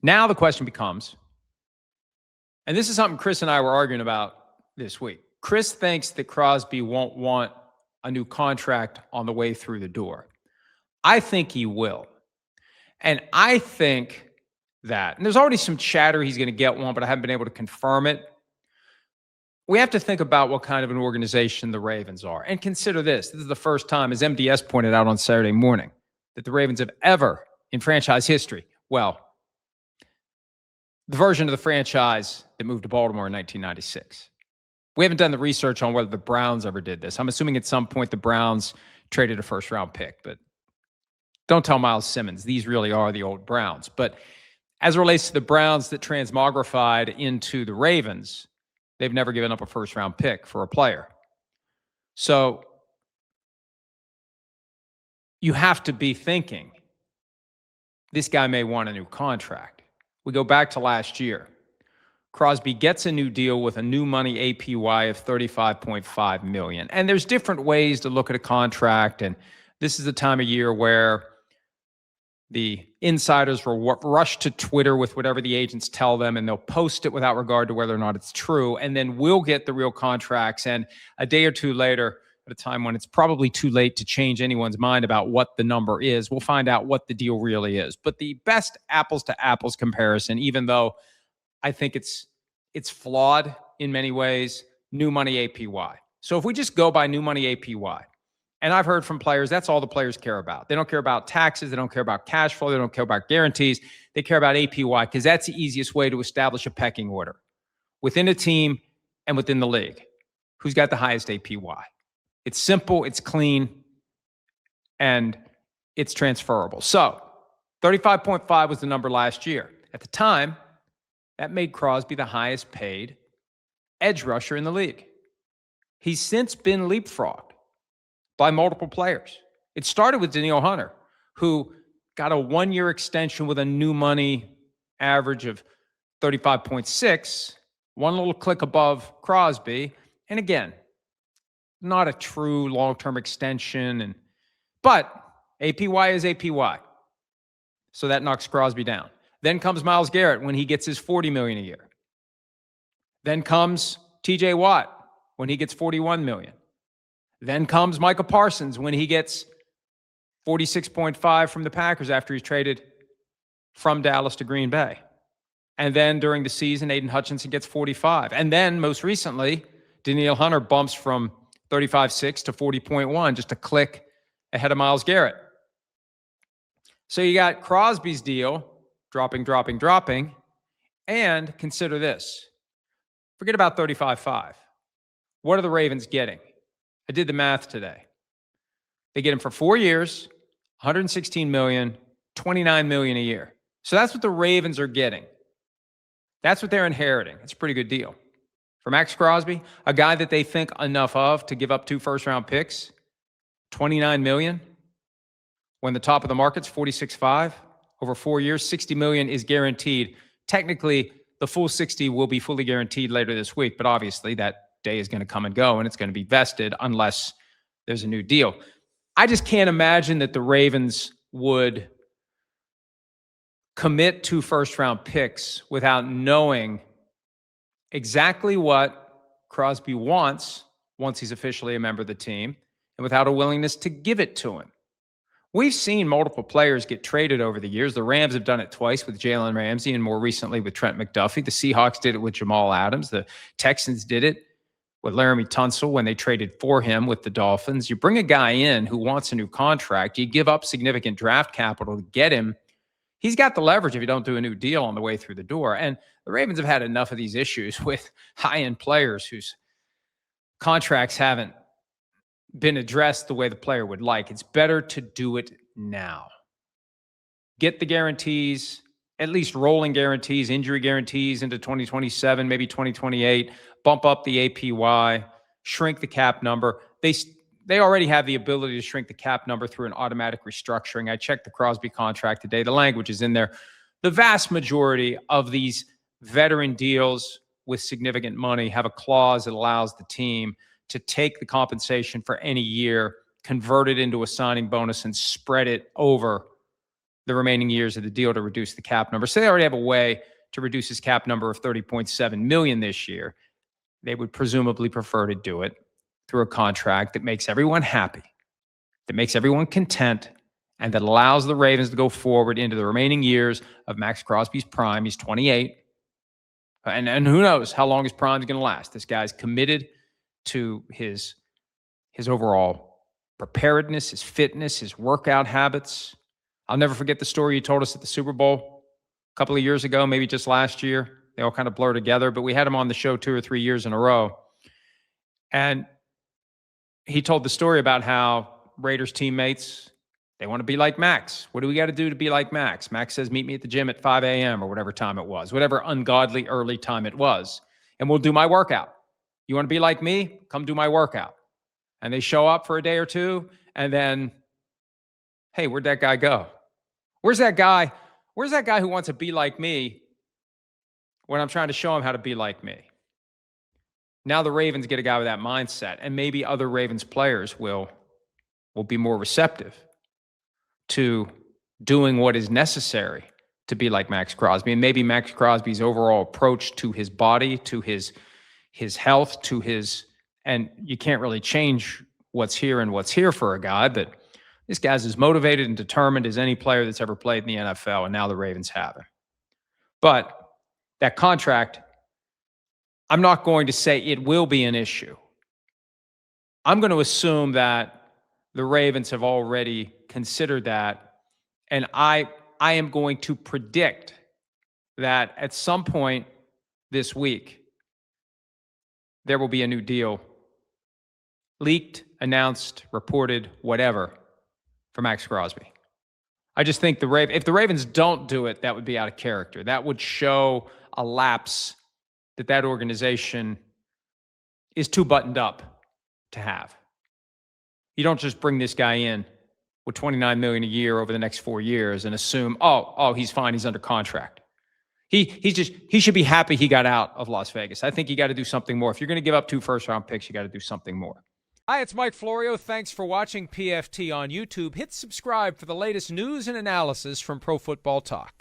Now the question becomes, and this is something Chris and I were arguing about this week. Chris thinks that Crosby won't want a new contract on the way through the door. I think he will. And I think that, and there's already some chatter he's going to get one, but I haven't been able to confirm it. We have to think about what kind of an organization the Ravens are. And consider this. This is the first time, as MDS pointed out on Saturday morning, that the Ravens have ever, in franchise history, well, the version of the franchise that moved to Baltimore in 1996. We haven't done the research on whether the Browns ever did this. I'm assuming at some point the Browns traded a first-round pick, but don't tell Miles Simmons. These really are the old Browns. But as it relates to the Browns that transmogrified into the Ravens, they've never given up a first-round pick for a player. So you have to be thinking, this guy may want a new contract. We go back to last year. Crosby gets a new deal with a new money APY of $35.5 million. And there's different ways to look at a contract. And this is the time of year where the insiders will rush to Twitter with whatever the agents tell them, and they'll post it without regard to whether or not it's true. And then we'll get the real contracts. And a day or two later, at a time when it's probably too late to change anyone's mind about what the number is, we'll find out what the deal really is. But the best apples to apples comparison, even though I think it's flawed in many ways, new money APY. So if we just go by new money APY, and I've heard from players, that's all the players care about. They don't care about taxes. They don't care about cash flow. They don't care about guarantees. They care about APY because that's the easiest way to establish a pecking order within a team and within the league. Who's got the highest APY? It's simple, it's clean, and it's transferable. So 35.5 was the number last year. At the time, that made Crosby the highest paid edge rusher in the league. He's since been leapfrogged by multiple players. It started with Danielle Hunter, who got a one-year extension with a new money average of 35.6, one little click above Crosby. And again, not a true long-term extension, but APY is APY. So that knocks Crosby down. Then comes Myles Garrett when he gets his $40 million a year. Then comes TJ Watt when he gets $41 million. Then comes Micah Parsons when he gets $46.5 from the Packers after he's traded from Dallas to Green Bay. And then during the season, Aiden Hutchinson gets $45. And then most recently, Danielle Hunter bumps from $35.6 to $40.1, just a click ahead of Myles Garrett. So you got Crosby's deal dropping. And consider this. Forget about 35.5. What are the Ravens getting? I did the math today. They get him for 4 years, $116 million, $29 million a year. So that's what the Ravens are getting. That's what they're inheriting. It's a pretty good deal. For Maxx Crosby, a guy that they think enough of to give up 2 first-round picks, $29 million, when the top of the market's $46.5. Over 4 years, $60 million is guaranteed. Technically, the full 60 will be fully guaranteed later this week, but obviously that day is going to come and go, and it's going to be vested unless there's a new deal. I just can't imagine that the Ravens would commit 2 first-round picks without knowing exactly what Crosby wants once he's officially a member of the team, and without a willingness to give it to him. We've seen multiple players get traded over the years. The Rams have done it twice with Jalen Ramsey and more recently with Trent McDuffie. The Seahawks did it with Jamal Adams. The Texans did it with Laramie Tunsil when they traded for him with the Dolphins. You bring a guy in who wants a new contract. You give up significant draft capital to get him. He's got the leverage if you don't do a new deal on the way through the door. And the Ravens have had enough of these issues with high-end players whose contracts haven't been addressed the way the player would like. It's better to do it now. Get the guarantees, at least rolling guarantees, injury guarantees into 2027, maybe 2028, bump up the APY, shrink the cap number. They already have the ability to shrink the cap number through an automatic restructuring. I checked the Crosby contract today. The language is in there. The vast majority of these veteran deals with significant money have a clause that allows the team to take the compensation for any year, convert it into a signing bonus, and spread it over the remaining years of the deal to reduce the cap number. So they already have a way to reduce his cap number of $30.7 million this year. They would presumably prefer to do it through a contract that makes everyone happy, that makes everyone content, and that allows the Ravens to go forward into the remaining years of Maxx Crosby's prime. He's 28. And who knows how long his prime is going to last. This guy's committed to his overall preparedness, his fitness, his workout habits. I'll never forget the story he told us at the Super Bowl a couple of years ago, maybe just last year. They all kind of blur together, but we had him on the show 2 or 3 years in a row. And he told the story about how Raiders teammates, they want to be like Maxx. What do we got to do to be like Maxx? Maxx says, meet me at the gym at 5 a.m. or whatever time it was, whatever ungodly early time it was, and we'll do my workout. You want to be like me? Come do my workout. And they show up for a day or two, and then, hey, where'd that guy go? Where's that guy? Where's that guy who wants to be like me when I'm trying to show him how to be like me? Now the Ravens get a guy with that mindset, and maybe other Ravens players will be more receptive to doing what is necessary to be like Maxx Crosby. And maybe Maxx Crosby's overall approach to his body, to his health, to his, and you can't really change what's here for a guy, but this guy's as motivated and determined as any player that's ever played in the NFL, and now the Ravens have him. But that contract, I'm not going to say it will be an issue. I'm going to assume that the Ravens have already considered that, and I am going to predict that at some point this week, there will be a new deal leaked, announced, reported, whatever, for Maxx Crosby. I just think if the Ravens don't do it, that would be out of character. That would show a lapse that organization is too buttoned up to have. You don't just bring this guy in with $29 million a year over the next 4 years and assume, oh, he's fine, he's under contract. He should be happy he got out of Las Vegas. I think you got to do something more. If you're going to give up 2 first-round picks, you got to do something more. Hi, it's Mike Florio. Thanks for watching PFT on YouTube. Hit subscribe for the latest news and analysis from Pro Football Talk.